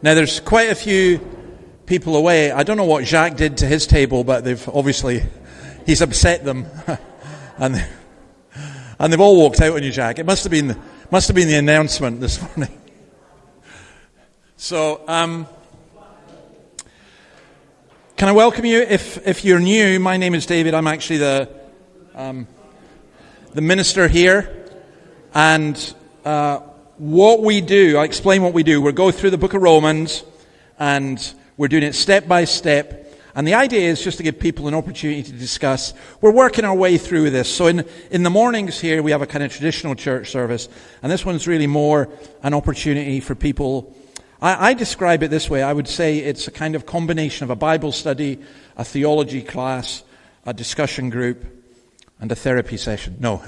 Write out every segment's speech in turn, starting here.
Now, there's quite a few people away. I don't know what Jacques did to his table, but he's upset them. and they've all walked out on you, Jacques. It must have been the announcement this morning. So, can I welcome you? If you're new, my name is David. I'm actually the minister here. And what we do, I'll explain what we do. We'll go through the book of Romans, and we're doing it step by step. And the idea is just to give people an opportunity to discuss. We're working our way through this. So in the mornings here, we have a kind of traditional church service. And this one's really more an opportunity for people. I describe it this way. I would say it's a kind of combination of a Bible study, a theology class, a discussion group, and a therapy session. No,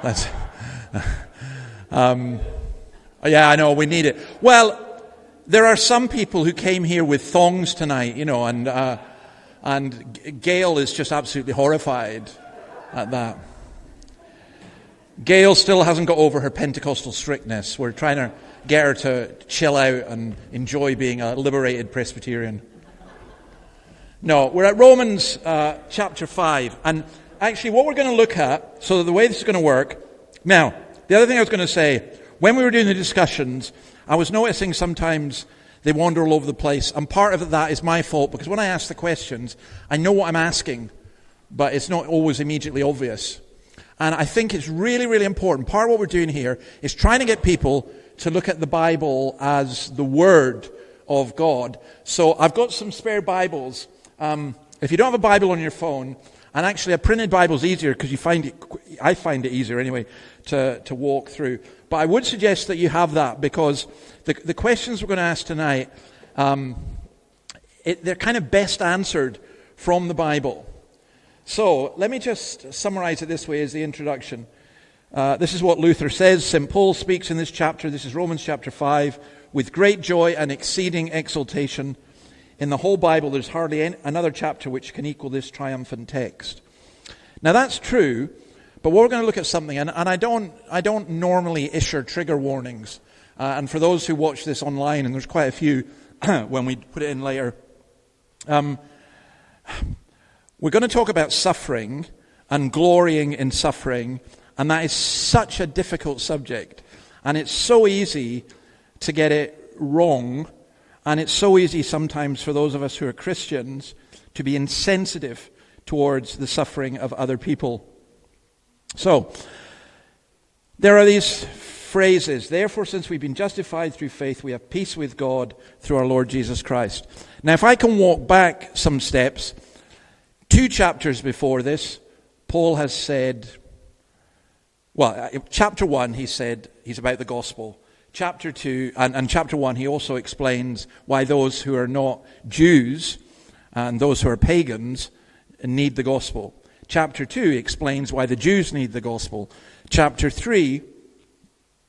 that's... yeah, I know, we need it. Well, there are some people who came here with thongs tonight, and Gail is just absolutely horrified at that. Gail still hasn't got over her Pentecostal strictness. We're trying to get her to chill out and enjoy being a liberated Presbyterian. No, we're at Romans chapter 5. And actually what we're going to look at, so the way this is going to work... Now, the other thing I was going to say, when we were doing the discussions, I was noticing sometimes they wander all over the place. And part of that is my fault, because when I ask the questions, I know what I'm asking, but it's not always immediately obvious. And I think it's really, really important. Part of what we're doing here is trying to get people to look at the Bible as the Word of God. So I've got some spare Bibles. If you don't have a Bible on your phone, and actually a printed Bible is easier because I find it easier anyway to walk through. But I would suggest that you have that, because the questions we're going to ask tonight, they're kind of best answered from the Bible. So let me just summarize it this way as the introduction. This is what Luther says. St. Paul speaks in this chapter. This is Romans chapter 5. With great joy and exceeding exultation. In the whole Bible, there's hardly another chapter which can equal this triumphant text. Now that's true, but we're going to look at something, and I don't normally issue trigger warnings. And for those who watch this online, and there's quite a few when we put it in later, we're going to talk about suffering and glorying in suffering. And that is such a difficult subject. And it's so easy to get it wrong. And it's so easy sometimes for those of us who are Christians to be insensitive towards the suffering of other people. So, there are these phrases. Therefore, since we've been justified through faith, we have peace with God through our Lord Jesus Christ. Now, if I can walk back some steps, 2 chapters before this, Paul has said... Well, chapter 1, he said he's about the gospel. Chapter 2, and chapter 1, he also explains why those who are not Jews and those who are pagans need the gospel. Chapter 2 explains why the Jews need the gospel. Chapter 3,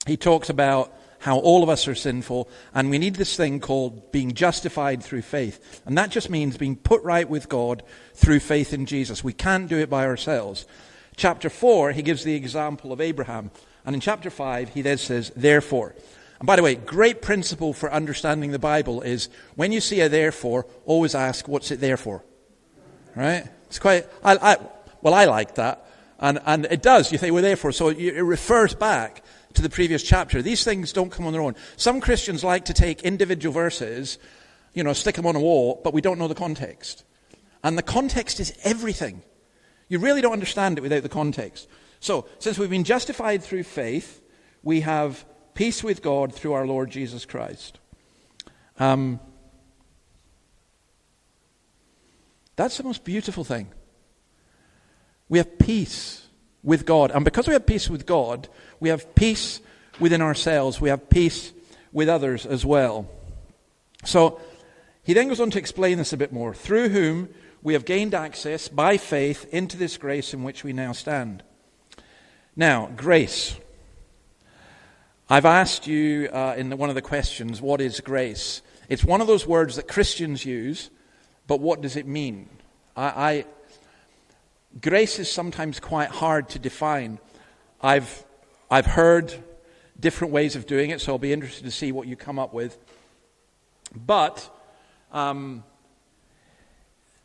he talks about how all of us are sinful, and we need this thing called being justified through faith. And that just means being put right with God through faith in Jesus. We can't do it by ourselves. Chapter 4, he gives the example of Abraham. And in chapter 5, he then says, therefore. And by the way, great principle for understanding the Bible is when you see a therefore, always ask, what's it there for? Right? It's quite, I like that. And it does. You think, well, therefore. So it refers back to the previous chapter. These things don't come on their own. Some Christians like to take individual verses, stick them on a wall, but we don't know the context. And the context is everything. You really don't understand it without the context. So, since we've been justified through faith, we have peace with God through our Lord Jesus Christ. That's the most beautiful thing. We have peace with God. And because we have peace with God, we have peace within ourselves. We have peace with others as well. So, he then goes on to explain this a bit more. Through whom we have gained access by faith into this grace in which we now stand. Now, grace. I've asked you in one of the questions, what is grace? It's one of those words that Christians use, but what does it mean? Grace is sometimes quite hard to define. I've heard different ways of doing it, so I'll be interested to see what you come up with. But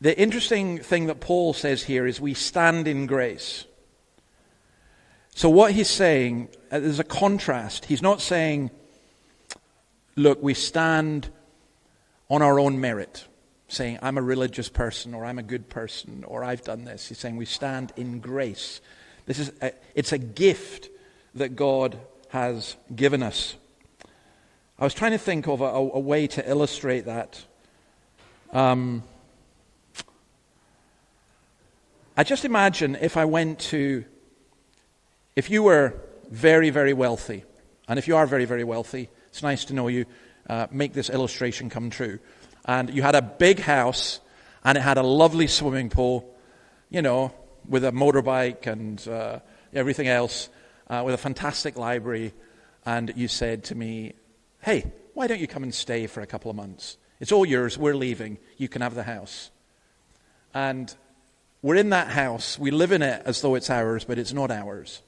the interesting thing that Paul says here is we stand in grace. So what he's saying, there's a contrast. He's not saying, look, we stand on our own merit, saying, I'm a religious person, or I'm a good person, or I've done this. He's saying we stand in grace. It's a gift that God has given us. I was trying to think of a way to illustrate that. I just imagine if you were very, very wealthy, and if you are very, very wealthy, it's nice to know you, make this illustration come true. And you had a big house, and it had a lovely swimming pool, with a motorbike and everything else, with a fantastic library, and you said to me, hey, why don't you come and stay for a couple of months? It's all yours, we're leaving, you can have the house. And we're in that house, we live in it as though it's ours, but it's not ours.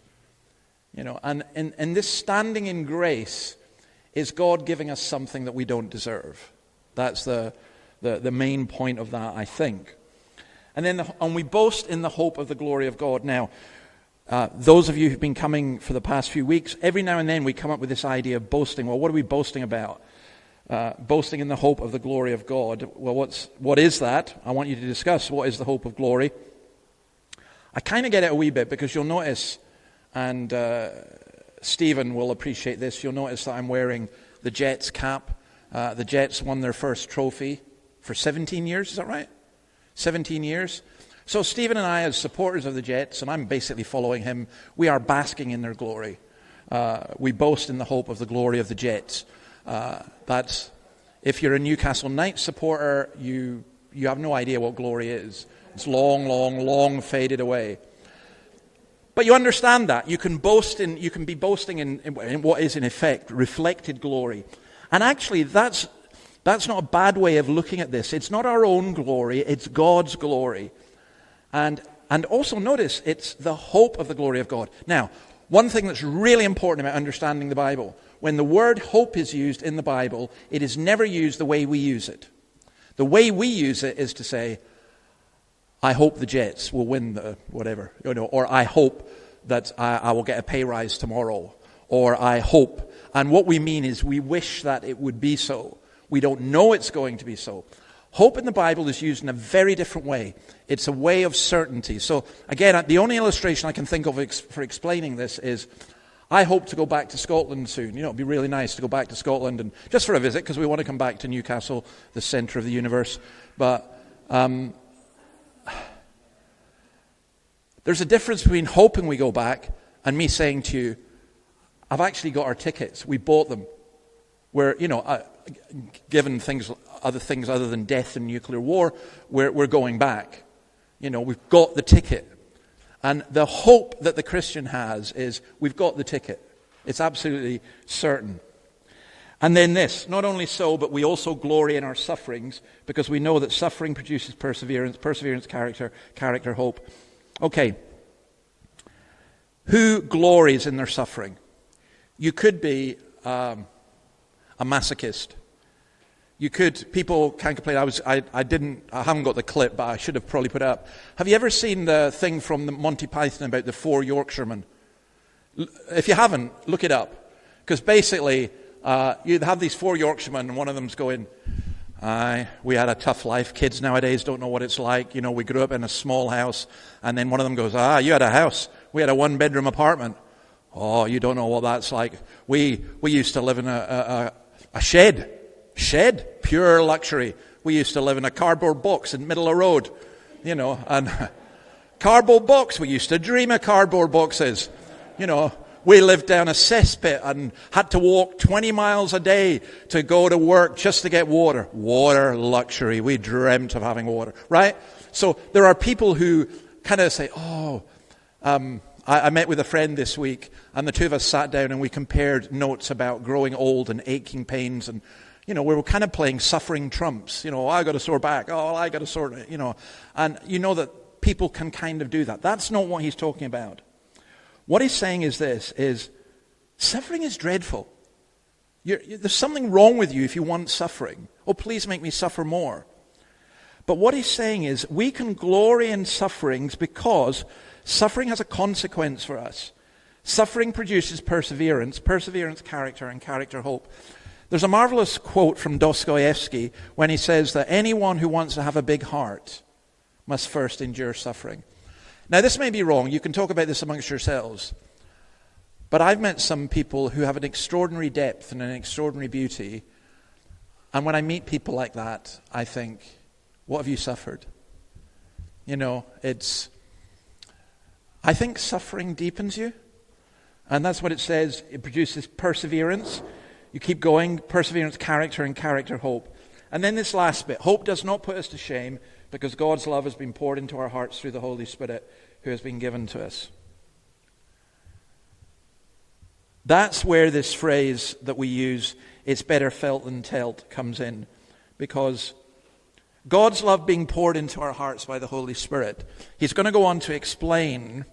And this standing in grace is God giving us something that we don't deserve. That's the main point of that, I think. And we boast in the hope of the glory of God. Now, those of you who've been coming for the past few weeks, every now and then we come up with this idea of boasting. Well, what are we boasting about? Boasting in the hope of the glory of God. Well, what is that? I want you to discuss what is the hope of glory. I kind of get it a wee bit because you'll notice, and Stephen will appreciate this, you'll notice that I'm wearing the Jets cap. The Jets won their first trophy for 17 years, is that right? 17 years. So Stephen and I, as supporters of the Jets, and I'm basically following him, we are basking in their glory. We boast in the hope of the glory of the Jets. That's, if you're a Newcastle Knights supporter, you have no idea what glory is. It's long, long, long faded away. But you understand that. You can be boasting in what is in effect reflected glory. And actually, that's not a bad way of looking at this. It's not our own glory, it's God's glory. And also notice, it's the hope of the glory of God. Now, one thing that's really important about understanding the Bible, when the word hope is used in the Bible, it is never used the way we use it. The way we use it is to say, I hope the Jets will win the whatever, or I hope that I will get a pay rise tomorrow, or I hope. And what we mean is we wish that it would be so. We don't know it's going to be so. Hope in the Bible is used in a very different way. It's a way of certainty. So again, the only illustration I can think of for explaining this is, I hope to go back to Scotland soon. It'd be really nice to go back to Scotland, and just for a visit, because we want to come back to Newcastle, the centre of the universe. But there's a difference between hoping we go back and me saying to you, I've actually got our tickets. We bought them. We're, given other things other than death and nuclear war, we're going back. We've got the ticket. And the hope that the Christian has is we've got the ticket. It's absolutely certain. And then this, not only so, but we also glory in our sufferings, because we know that suffering produces perseverance, character, hope. Okay. Who glories in their suffering? You could be a masochist. People can't complain. I haven't got the clip, but I should have probably put it up. Have you ever seen the thing from the Monty Python about the 4 Yorkshiremen? If you haven't, look it up. Because basically, you'd have these 4 Yorkshiremen, and one of them's going, we had a tough life. Kids nowadays don't know what it's like. We grew up in a small house. And then one of them goes, you had a house. We had a 1-bedroom apartment. Oh, you don't know what that's like. We used to live in a shed. Shed, pure luxury. We used to live in a cardboard box in the middle of the road, and cardboard box. We used to dream of cardboard boxes. We lived down a cesspit and had to walk 20 miles a day to go to work just to get water. Water, luxury. We dreamt of having water, right? So there are people who kind of say, I met with a friend this week, and the two of us sat down and we compared notes about growing old and aching pains, and we were kind of playing suffering trumps. I got a sore back. Oh, I got a sore, And that people can kind of do that. That's not what he's talking about. What he's saying is this, suffering is dreadful. There's something wrong with you if you want suffering. Oh, please make me suffer more. But what he's saying is we can glory in sufferings because suffering has a consequence for us. Suffering produces perseverance, perseverance character, and character hope. There's a marvelous quote from Dostoevsky when he says that anyone who wants to have a big heart must first endure suffering. Now, this may be wrong. You can talk about this amongst yourselves. But I've met some people who have an extraordinary depth and an extraordinary beauty. And when I meet people like that, I think, what have you suffered? I think suffering deepens you. And that's what it says. It produces perseverance. You keep going, perseverance, character, and character, hope. And then this last bit. Hope does not put us to shame because God's love has been poured into our hearts through the Holy Spirit who has been given to us. That's where this phrase that we use, it's better felt than told, comes in. Because God's love being poured into our hearts by the Holy Spirit. He's going to go on to explain,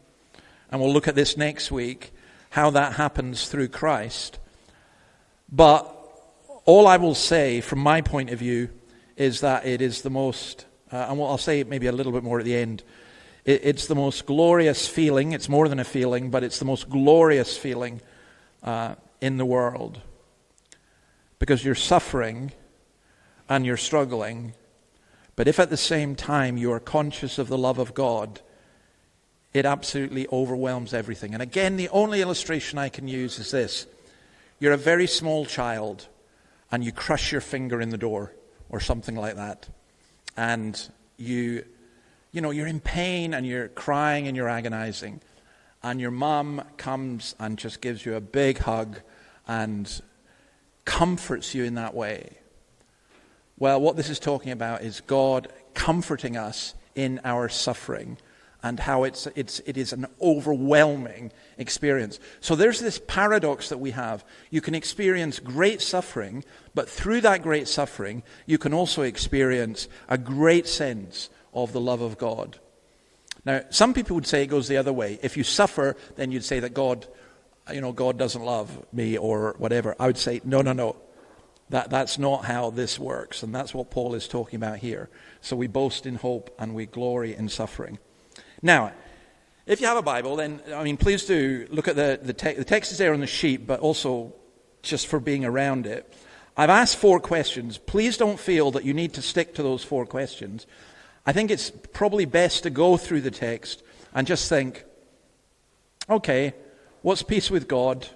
and we'll look at this next week, how that happens through Christ. But all I will say from my point of view is that it is the most, and I'll say maybe a little bit more at the end, it's the most glorious feeling. It's more than a feeling, but it's the most glorious feeling in the world. Because you're suffering and you're struggling, but if at the same time you are conscious of the love of God, it absolutely overwhelms everything. And again, the only illustration I can use is this. You're a very small child and you crush your finger in the door or something like that. And you're in pain and you're crying and you're agonizing. And your mom comes and just gives you a big hug and comforts you in that way. Well, what this is talking about is God comforting us in our suffering and how it is an overwhelming experience. So there's this paradox that we have. You can experience great suffering, but through that great suffering, you can also experience a great sense of the love of God. Now, some people would say it goes the other way. If you suffer, then you'd say that God doesn't love me or whatever. I would say, no. That's not how this works. And that's what Paul is talking about here. So we boast in hope and we glory in suffering. Now, if you have a Bible, then, please do look at the text. The text is there on the sheet, but also just for being around it. I've asked 4 questions. Please don't feel that you need to stick to those 4 questions. I think it's probably best to go through the text and just think, okay, what's peace with God?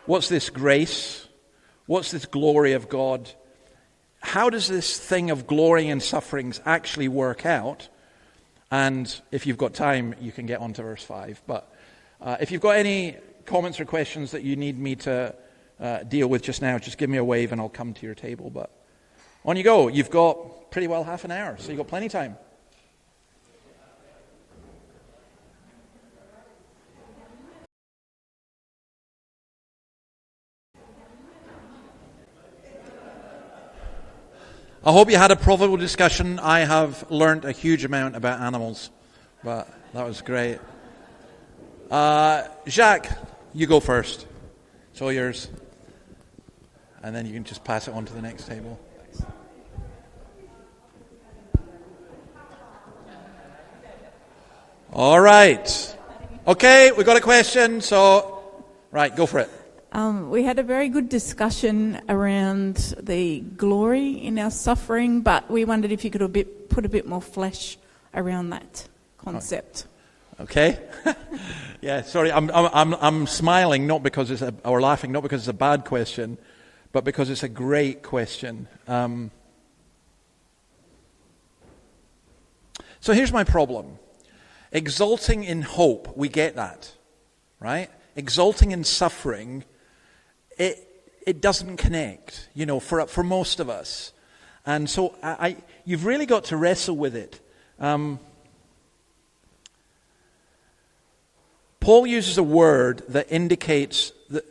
What's this grace? What's this glory of God? How does this thing of glory and sufferings actually work out? And if you've got time, you can get on to verse 5. But if you've got any comments or questions that you need me to deal with just now, just give me a wave and I'll come to your table. But on you go. You've got pretty well half an hour, so you've got plenty of time. I hope you had a profitable discussion. I have learned a huge amount about animals, but that was great. Jacques, you go first. It's all yours. And then you can just pass it on to the next table. All right. Okay, we've got a question, so, right, go for it. We had a very good discussion around the glory in our suffering, but we wondered if you could put a bit more flesh around that concept. Okay. Yeah, sorry, I'm smiling not because or laughing not because it's a bad question, but because it's a great question. So here's my problem. Exulting in hope, we get that, right? Exulting in suffering, it doesn't connect, for most of us. And so you've really got to wrestle with it. Paul uses a word that indicates that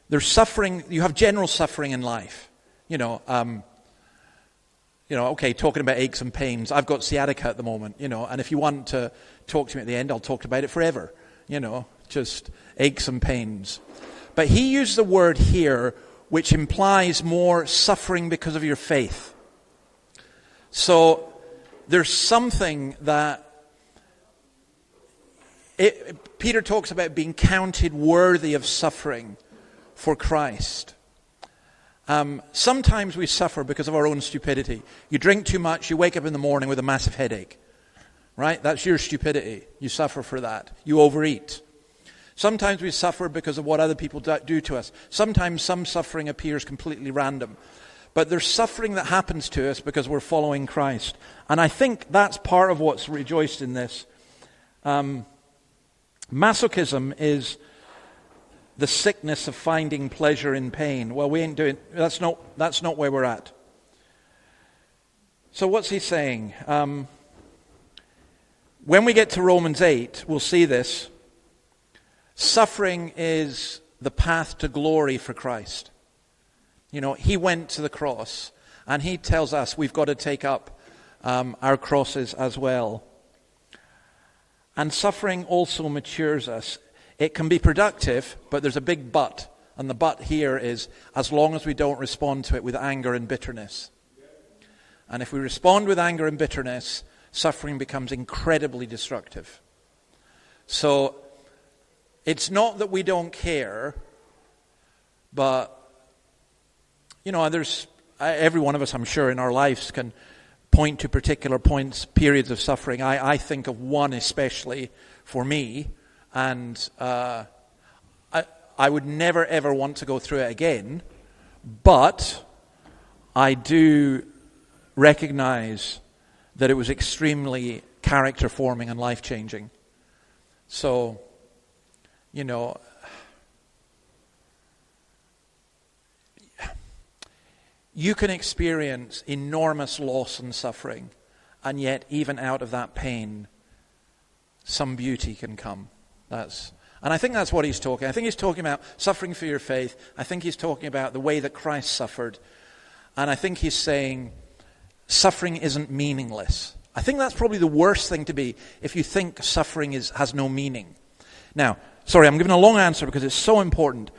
there's suffering. You have general suffering in life. Okay, talking about aches and pains. I've got sciatica at the moment, and if you want to talk to me at the end, I'll talk about it forever, just aches and pains. But he used the word here which implies more suffering because of your faith. So there's something that Peter talks about being counted worthy of suffering for Christ. Sometimes we suffer because of our own stupidity. You drink too much, you wake up in the morning with a massive headache. Right? That's your stupidity. You suffer for that. You overeat. Sometimes we suffer because of what other people do to us. Sometimes some suffering appears completely random. But there's suffering that happens to us because we're following Christ. And I think that's part of what's rejoiced in this. Masochism is the sickness of finding pleasure in pain. Well, we ain't doing, that's not where we're at. So what's he saying? When we get to Romans 8, we'll see this. Suffering is the path to glory for Christ. You know, he went to the cross, and he tells us we've got to take up our crosses as well. And suffering also matures us. It can be productive, but there's a big but. And the but here is as long as we don't respond to it with anger and bitterness. And if we respond with anger and bitterness, suffering becomes incredibly destructive. So it's not that we don't care, but, you know, every one of us, I'm sure, in our lives can point to particular periods of suffering. I think of one especially for me, and I would never ever want to go through it again, but I do recognize that it was extremely character forming and life changing. So, you know, you can experience enormous loss and suffering, and yet even out of that pain, some beauty can come. And I think that's what he's talking. I think he's talking about suffering for your faith. I think he's talking about the way that Christ suffered. And I think he's saying suffering isn't meaningless. I think that's probably the worst thing to be if you think suffering has no meaning. Now, sorry, I'm giving a long answer because it's so important.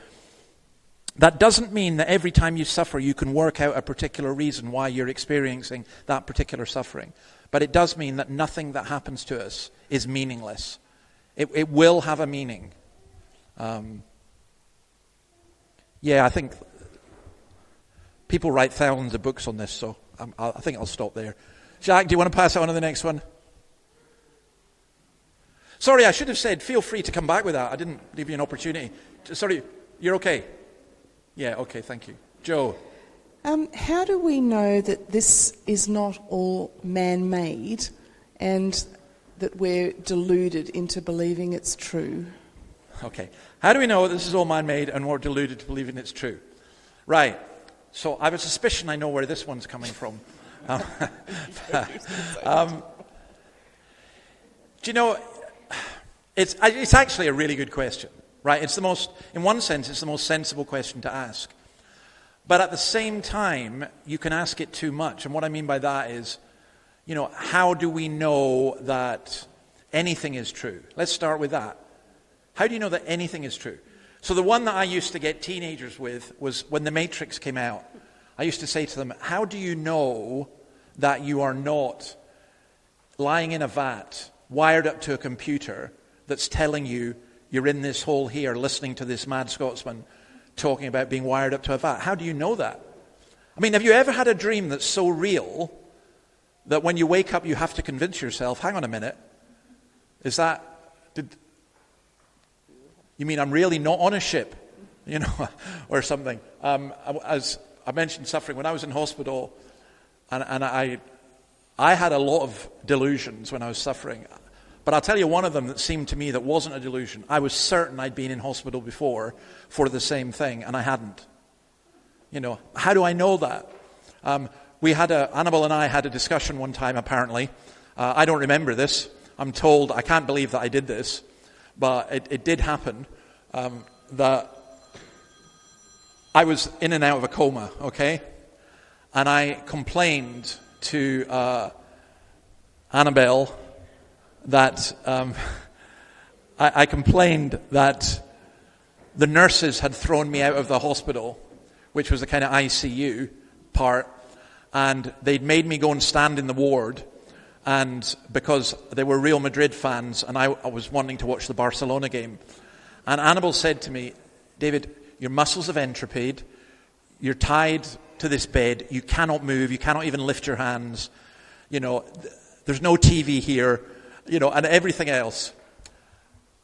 That doesn't mean that every time you suffer you can work out a particular reason why you're experiencing that particular suffering. But it does mean that nothing that happens to us is meaningless. It will have a meaning. I think people write thousands of books on this, so I think I'll stop there. Jack, do you want to pass it on to the next one? Sorry, I should have said, feel free to come back with that. I didn't give you an opportunity. Sorry, you're okay? Yeah, okay, thank you. Joe. How do we know that this is not all man-made and that we're deluded into believing it's true? Okay. How do we know this is all man-made and we're deluded to believing it's true? Right. So I have a suspicion I know where this one's coming from. Do you know, it's actually a really good question, right? In one sense, it's the most sensible question to ask. But at the same time, you can ask it too much. And what I mean by that is, you know, how do we know that anything is true? Let's start with that. How do you know that anything is true? So the one that I used to get teenagers with was when The Matrix came out. I used to say to them, how do you know that you are not lying in a vat, wired up to a computer that's telling you you're in this hole here listening to this mad Scotsman talking about being wired up to a vat? How do you know that? I mean, have you ever had a dream that's so real that when you wake up you have to convince yourself, hang on a minute, you mean I'm really not on a ship, you know, or something? As I mentioned suffering, when I was in hospital, and I had a lot of delusions when I was suffering. But I'll tell you one of them that seemed to me that wasn't a delusion. I was certain I'd been in hospital before for the same thing, and I hadn't. You know, how do I know that? Annabelle and I had a discussion one time, apparently. I don't remember this. I'm told, I can't believe that I did this, but it did happen, that I was in and out of a coma, okay? And I complained to Annabelle that I complained that the nurses had thrown me out of the hospital which was the kind of ICU part, and they'd made me go and stand in the ward, and because they were Real Madrid fans, and I was wanting to watch the Barcelona game. And Annabelle said to me, David, your muscles have entropied, you're tied to this bed, you cannot move, you cannot even lift your hands, there's no TV here, and everything else.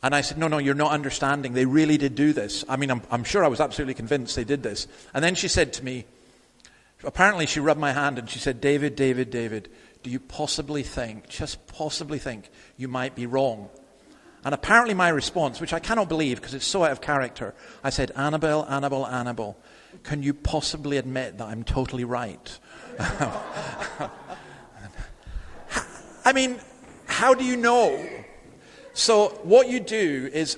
And I said, no, you're not understanding. They really did do this. I mean, I'm sure I was absolutely convinced they did this. And then she said to me, apparently she rubbed my hand and she said, David, do you just possibly think you might be wrong? And apparently my response, which I cannot believe because it's so out of character, I said, Annabelle, can you possibly admit that I'm totally right? I mean, how do you know? So what you do is,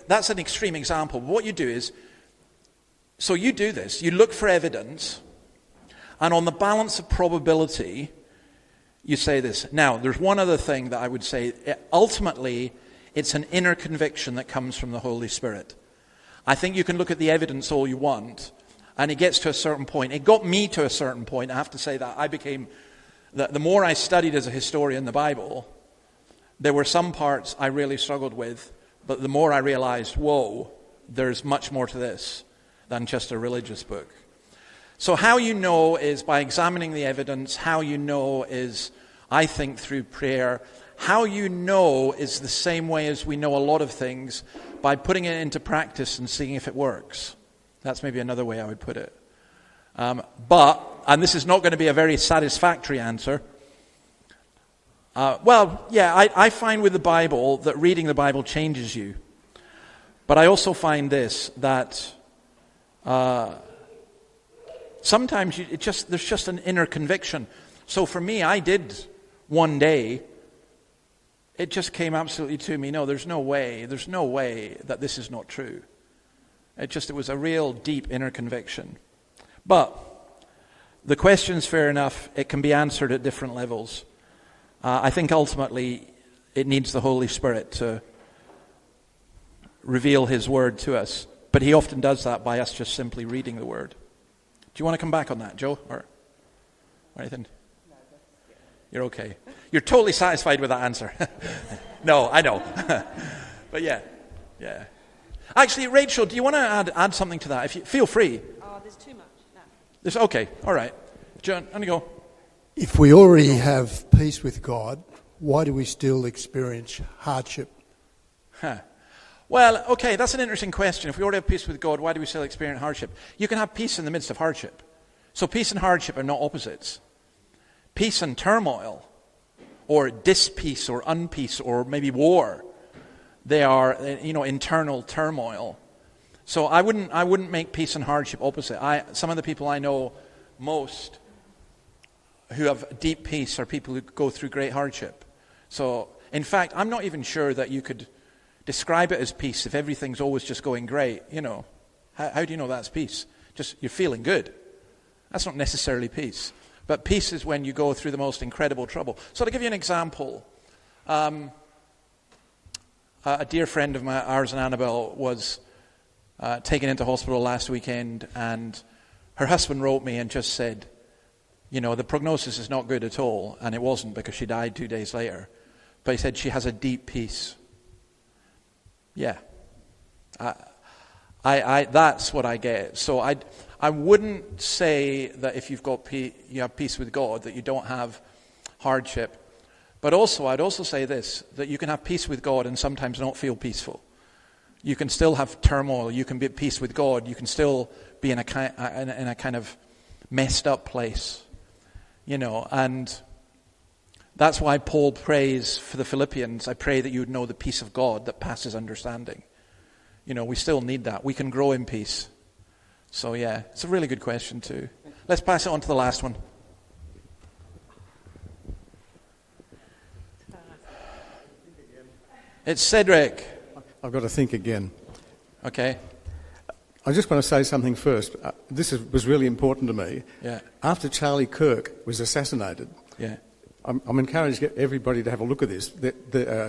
that's an extreme example. What you do is, so you do this, you look for evidence, and on the balance of probability, you say this. Now, there's one other thing that I would say. Ultimately, it's an inner conviction that comes from the Holy Spirit. I think you can look at the evidence all you want, and it gets to a certain point. It got me to a certain point. I have to say that the more I studied as a historian the Bible, there were some parts I really struggled with, but the more I realized, whoa, there's much more to this than just a religious book. So how you know is by examining the evidence. How you know is, I think, through prayer. How you know is the same way as we know a lot of things, by putting it into practice and seeing if it works. That's maybe another way I would put it. And this is not going to be a very satisfactory answer. I find with the Bible that reading the Bible changes you. But I also find this, that sometimes there's just an inner conviction. So for me, I did one day, it just came absolutely to me, no, there's no way that this is not true. It was a real deep inner conviction. But the question's fair enough. It can be answered at different levels. I think ultimately it needs the Holy Spirit to reveal His Word to us. But He often does that by us just simply reading the Word. Do you want to come back on that, Joe? Or anything? You're okay. You're totally satisfied with that answer. No, I know. But yeah. Actually, Rachel, do you want to add something to that? Feel free. Oh, there's too much. No. Okay, all right. John, on you go. If we already have peace with God, why do we still experience hardship? Well, okay, that's an interesting question. If we already have peace with God, why do we still experience hardship? You can have peace in the midst of hardship. So peace and hardship are not opposites. Peace and turmoil, or dispeace, or unpeace, or maybe war, they are, internal turmoil. So I wouldn't make peace and hardship opposite. Some of the people I know most who have deep peace are people who go through great hardship. So, in fact, I'm not even sure that you could describe it as peace if everything's always just going great. How do you know that's peace? Just you're feeling good. That's not necessarily peace. But peace is when you go through the most incredible trouble. So to give you an example, a dear friend of ours and Annabelle was taken into hospital last weekend, and her husband wrote me and just said, the prognosis is not good at all, and it wasn't because she died 2 days later. But he said she has a deep peace. Yeah. That's what I get. So I wouldn't say that if you have peace with God that you don't have hardship. But also, I'd also say this, that you can have peace with God and sometimes not feel peaceful. You can still have turmoil. You can be at peace with God. You can still be in a kind of messed up place. And that's why Paul prays for the Philippians. I pray that you would know the peace of God that passes understanding. We still need that. We can grow in peace. So yeah, it's a really good question too. Let's pass it on to the last one. It's Cedric. I've got to think again. Okay. I just want to say something first. Was really important to me. Yeah. After Charlie Kirk was assassinated, yeah, I'm encouraged everybody to have a look at this.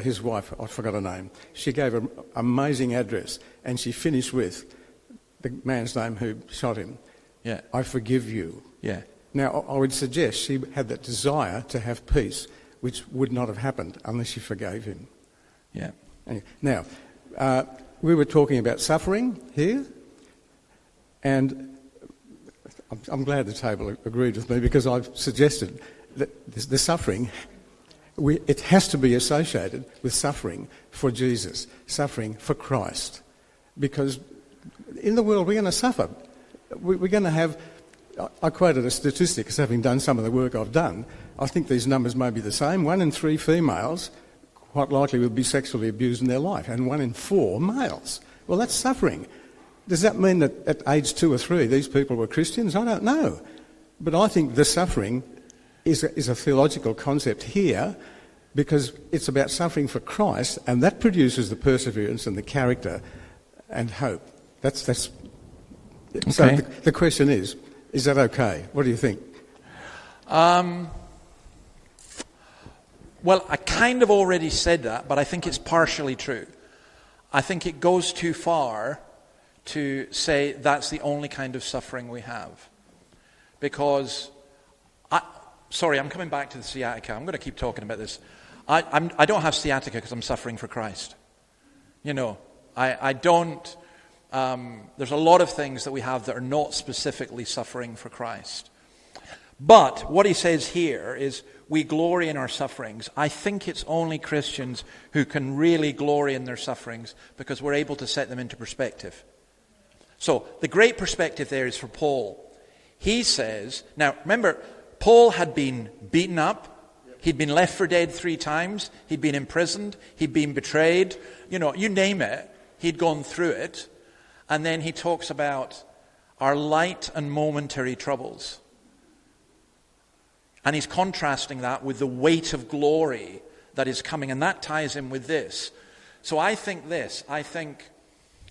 His wife, I forgot her name, she gave an amazing address, and she finished with the man's name who shot him. Yeah. I forgive you. Yeah. Now, I would suggest she had that desire to have peace, which would not have happened unless she forgave him. Yeah. Now, we were talking about suffering here, and I'm glad the table agreed with me, because I've suggested that the suffering, it has to be associated with suffering for Jesus, suffering for Christ. Because in the world we're going to suffer. We're going to have... I quoted a statistic as having done some of the work I've done. I think these numbers may be the same. 1 in 3 females quite likely will be sexually abused in their life, and 1 in 4 males. Well, that's suffering. Does that mean that at age 2 or 3 these people were Christians? I don't know. But I think the suffering is a theological concept here, because it's about suffering for Christ, and that produces the perseverance and the character and hope. That's okay. So the question is that okay? What do you think? Well, I kind of already said that, but I think it's partially true. I think it goes too far to say that's the only kind of suffering we have. Because, I'm coming back to the sciatica. I'm going to keep talking about this. I don't have sciatica because I'm suffering for Christ. I don't... there's a lot of things that we have that are not specifically suffering for Christ. But what he says here is we glory in our sufferings. I think it's only Christians who can really glory in their sufferings because we're able to set them into perspective. So the great perspective there is for Paul. He says, now remember, Paul had been beaten up. He'd been left for dead 3 times. He'd been imprisoned. He'd been betrayed. You name it. He'd gone through it. And then he talks about our light and momentary troubles. And he's contrasting that with the weight of glory that is coming. And that ties in with this. So I think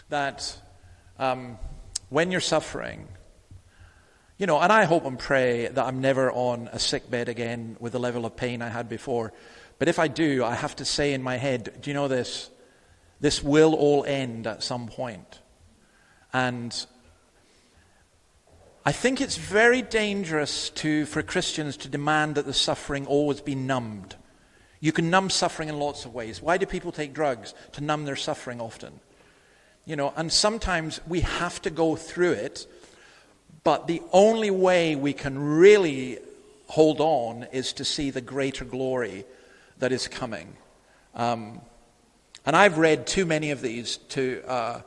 that when you're suffering, and I hope and pray that I'm never on a sick bed again with the level of pain I had before. But if I do, I have to say in my head, do you know this? This will all end at some point. And I think it's very dangerous for Christians to demand that the suffering always be numbed. You can numb suffering in lots of ways. Why do people take drugs? To numb their suffering often. And sometimes we have to go through it, but the only way we can really hold on is to see the greater glory that is coming. And I've read too many of these to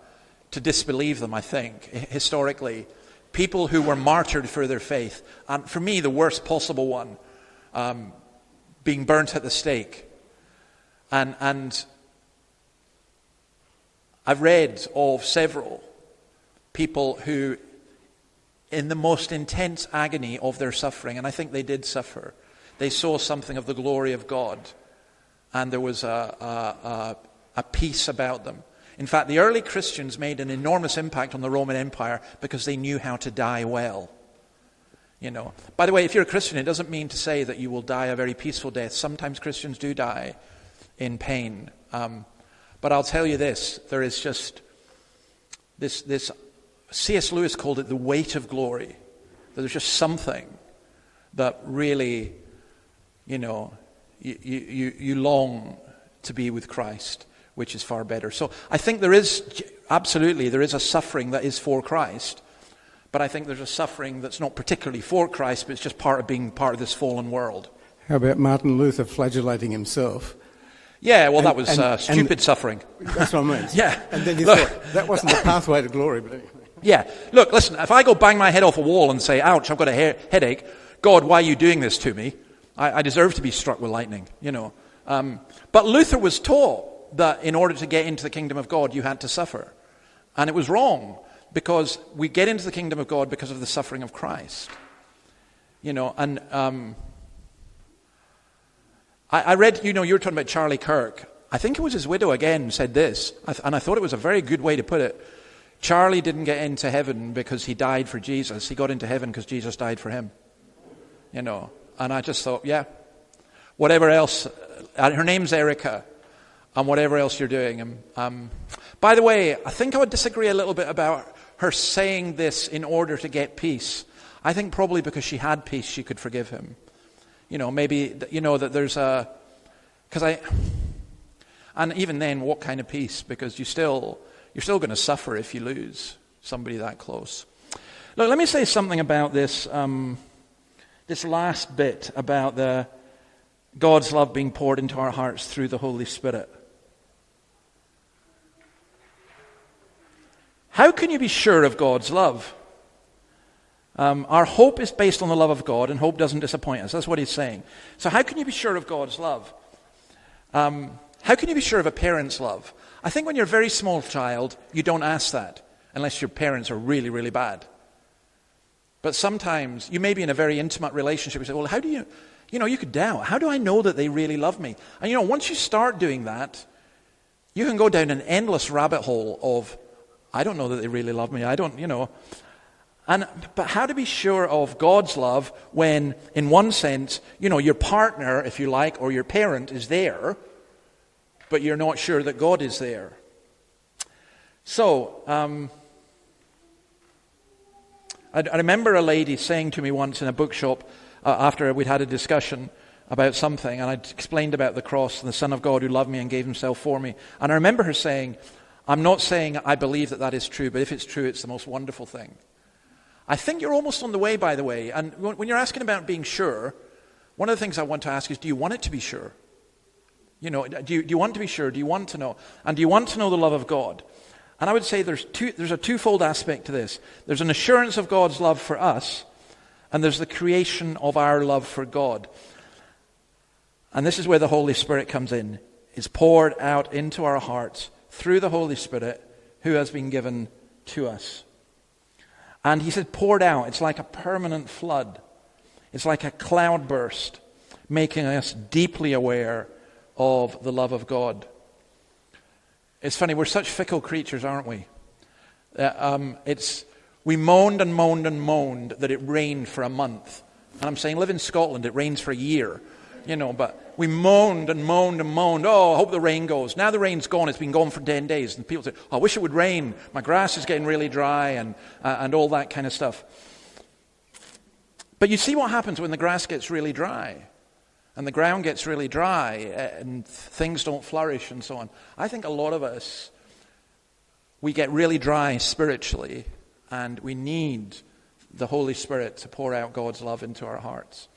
disbelieve them, I think, historically. People who were martyred for their faith. And for me, the worst possible one, being burnt at the stake. And I've read of several people who, in the most intense agony of their suffering, and I think they did suffer, they saw something of the glory of God. And there was a peace about them. In fact, the early Christians made an enormous impact on the Roman Empire because they knew how to die well. By the way, if you're a Christian, it doesn't mean to say that you will die a very peaceful death. Sometimes Christians do die in pain. But I'll tell you this, there is just this C.S. Lewis called it the weight of glory. There's just something that really, you long to be with Christ, which is far better. So I think there is a suffering that is for Christ, but I think there's a suffering that's not particularly for Christ, but it's just part of being part of this fallen world. How about Martin Luther flagellating himself? Yeah, well, that was stupid suffering. That's what I mean. Yeah. And then you thought, that wasn't the pathway to glory. But anyway. Yeah. Look, listen, if I go bang my head off a wall and say, ouch, I've got a headache, God, why are you doing this to me? I deserve to be struck with lightning, But Luther was taught that in order to get into the kingdom of God, you had to suffer. And it was wrong, because we get into the kingdom of God because of the suffering of Christ. I read, you were talking about Charlie Kirk. I think it was his widow again said this, and I thought it was a very good way to put it. Charlie didn't get into heaven because he died for Jesus. He got into heaven because Jesus died for him. And I just thought, yeah, whatever else, her name's Erica. And whatever else you're doing. By the way, I think I would disagree a little bit about her saying this in order to get peace. I think probably because she had peace, she could forgive him. Maybe, that there's and even then, what kind of peace? Because you're still going to suffer if you lose somebody that close. Look, let me say something about this, this last bit about the God's love being poured into our hearts through the Holy Spirit. How can you be sure of God's love? Our hope is based on the love of God, and hope doesn't disappoint us. That's what he's saying. So how can you be sure of God's love? How can you be sure of a parent's love? I think when you're a very small child, you don't ask that, unless your parents are really, really bad. But sometimes, you may be in a very intimate relationship, you say, well, how do you could doubt, how do I know that they really love me? And once you start doing that, you can go down an endless rabbit hole of, I don't know that they really love me, But how to be sure of God's love when, in one sense, your partner, if you like, or your parent is there, but you're not sure that God is there. So, I remember a lady saying to me once in a bookshop, after we'd had a discussion about something, and I'd explained about the cross and the Son of God who loved me and gave himself for me. And I remember her saying, I'm not saying I believe that is true, but if it's true, it's the most wonderful thing. I think you're almost on the way, by the way. And when you're asking about being sure, one of the things I want to ask is, do you want it to be sure? Do you want to be sure? Do you want to know? And do you want to know the love of God? And I would say there's a twofold aspect to this. There's an assurance of God's love for us, and there's the creation of our love for God. And this is where the Holy Spirit comes in. It's poured out into our hearts through the Holy Spirit who has been given to us. And he said poured out. It's like a permanent flood. It's like a cloudburst, making us deeply aware of the love of God. It's funny, we're such fickle creatures, aren't we? We moaned and moaned and moaned that it rained for a month. And I'm saying, live in Scotland, it rains for a year. But we moaned and moaned and moaned. Oh, I hope the rain goes. Now the rain's gone. It's been gone for 10 days. And people say, oh, I wish it would rain. My grass is getting really dry and all that kind of stuff. But you see what happens when the grass gets really dry and the ground gets really dry and things don't flourish and so on. I think a lot of us, we get really dry spiritually, and we need the Holy Spirit to pour out God's love into our hearts.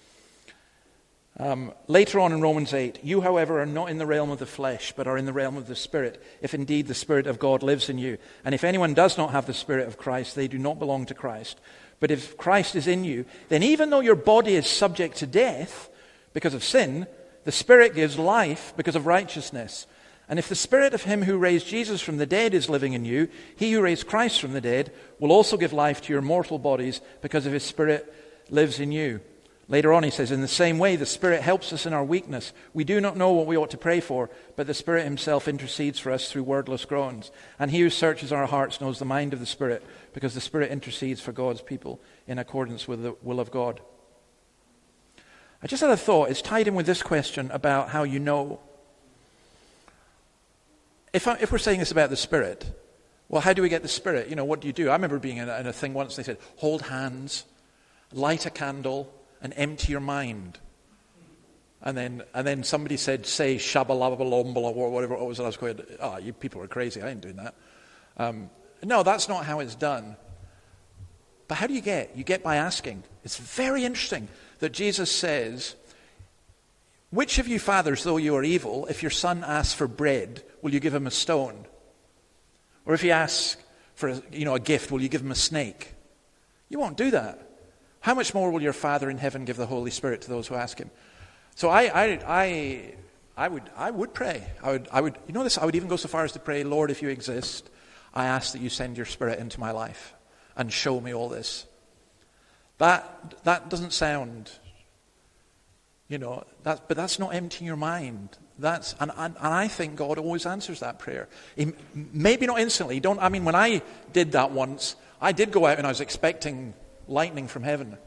Later on in Romans 8, you, however, are not in the realm of the flesh, but are in the realm of the Spirit, if indeed the Spirit of God lives in you. And if anyone does not have the Spirit of Christ, they do not belong to Christ. But if Christ is in you, then even though your body is subject to death because of sin, the Spirit gives life because of righteousness. And if the Spirit of him who raised Jesus from the dead is living in you, he who raised Christ from the dead will also give life to your mortal bodies because of his Spirit lives in you. Later on he says, in the same way the Spirit helps us in our weakness. We do not know what we ought to pray for, but the Spirit himself intercedes for us through wordless groans. And he who searches our hearts knows the mind of the Spirit, because the Spirit intercedes for God's people in accordance with the will of God. I just had a thought. It's tied in with this question about how you know. If we're saying this about the Spirit, well, how do we get the Spirit? What do you do? I remember being in a thing once, they said, hold hands, light a candle, and empty your mind. And then somebody said, say shabalabalombala or whatever it was, and I was going, you people are crazy, I ain't doing that. No, that's not how it's done. But how do you get? You get by asking. It's very interesting that Jesus says, which of you fathers, though you are evil, if your son asks for bread, will you give him a stone? Or if he asks for a gift, will you give him a snake? You won't do that. How much more will your Father in heaven give the Holy Spirit to those who ask him? So I would pray. I would even go so far as to pray, Lord, if you exist, I ask that you send your Spirit into my life and show me all this. That doesn't sound, but that's not emptying your mind. And I think God always answers that prayer. Maybe not instantly. When I did that once, I did go out and I was expecting lightning from heaven,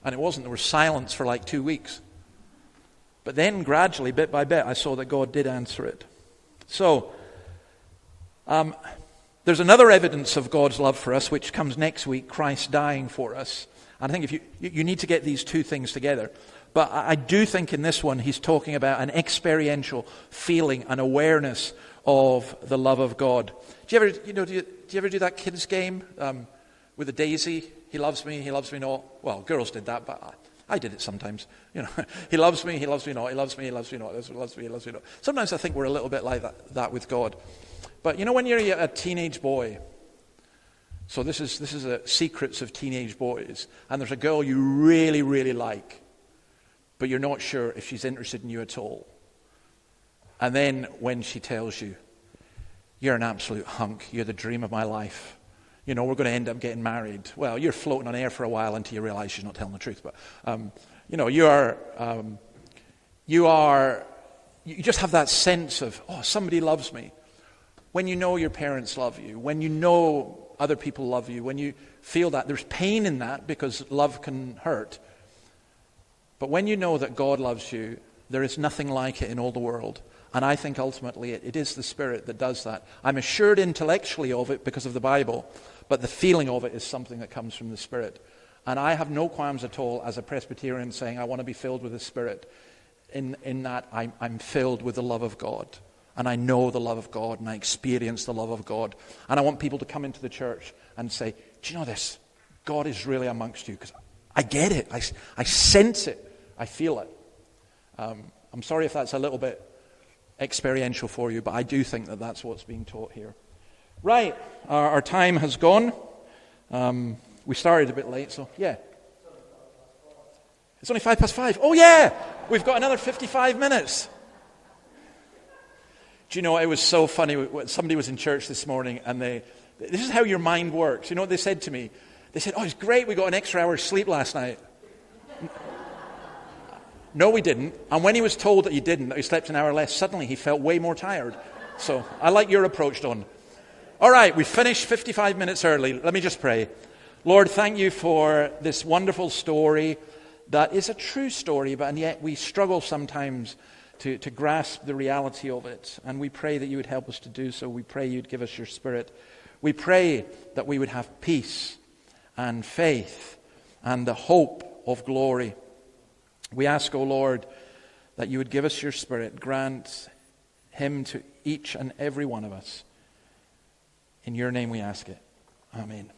and it wasn't. There was silence for like 2 weeks. But then gradually, bit by bit, I saw that God did answer it. So, There's another evidence of God's love for us, which comes next week, Christ dying for us. And I think if you need to get these two things together. But I do think in this one, he's talking about an experiential feeling, an awareness of the love of God. Do you ever do that kids game with a daisy? He loves me not. Well, girls did that, but I did it sometimes. He loves me not. He loves me not. He loves me not. Sometimes I think we're a little bit like that with God. But when you're a teenage boy, so this is the secrets of teenage boys, and there's a girl you really, really like, but you're not sure if she's interested in you at all. And then when she tells you, you're an absolute hunk, you're the dream of my life, we're going to end up getting married. Well, you're floating on air for a while until you realize she's not telling the truth. But, you just have that sense of, somebody loves me. When you know your parents love you, when you know other people love you, when you feel that, there's pain in that because love can hurt. But when you know that God loves you, there is nothing like it in all the world. And I think ultimately it is the Spirit that does that. I'm assured intellectually of it because of the Bible, but the feeling of it is something that comes from the Spirit. And I have no qualms at all as a Presbyterian saying I want to be filled with the Spirit in that I'm filled with the love of God. And I know the love of God, and I experience the love of God. And I want people to come into the church and say, do you know this? God is really amongst you, because I get it. I sense it. I feel it. I'm sorry if that's a little bit experiential for you, but I do think that that's what's being taught here. Right, our time has gone. We started a bit late, so yeah. It's only 5:05. Oh yeah, we've got another 55 minutes. Do you know, it was so funny. Somebody was in church this morning, and this is how your mind works. You know what they said to me? They said, it's great, we got an extra hour's sleep last night. No, we didn't. And when he was told that he didn't, that he slept an hour less, suddenly he felt way more tired. So I like your approach, Don. All right, we finished 55 minutes early. Let me just pray. Lord, thank you for this wonderful story that is a true story, and yet we struggle sometimes to grasp the reality of it. And we pray that you would help us to do so. We pray you'd give us your Spirit. We pray that we would have peace and faith and the hope of glory. We ask, O Lord, that you would give us your Spirit. Grant him to each and every one of us. In your name we ask it. Amen.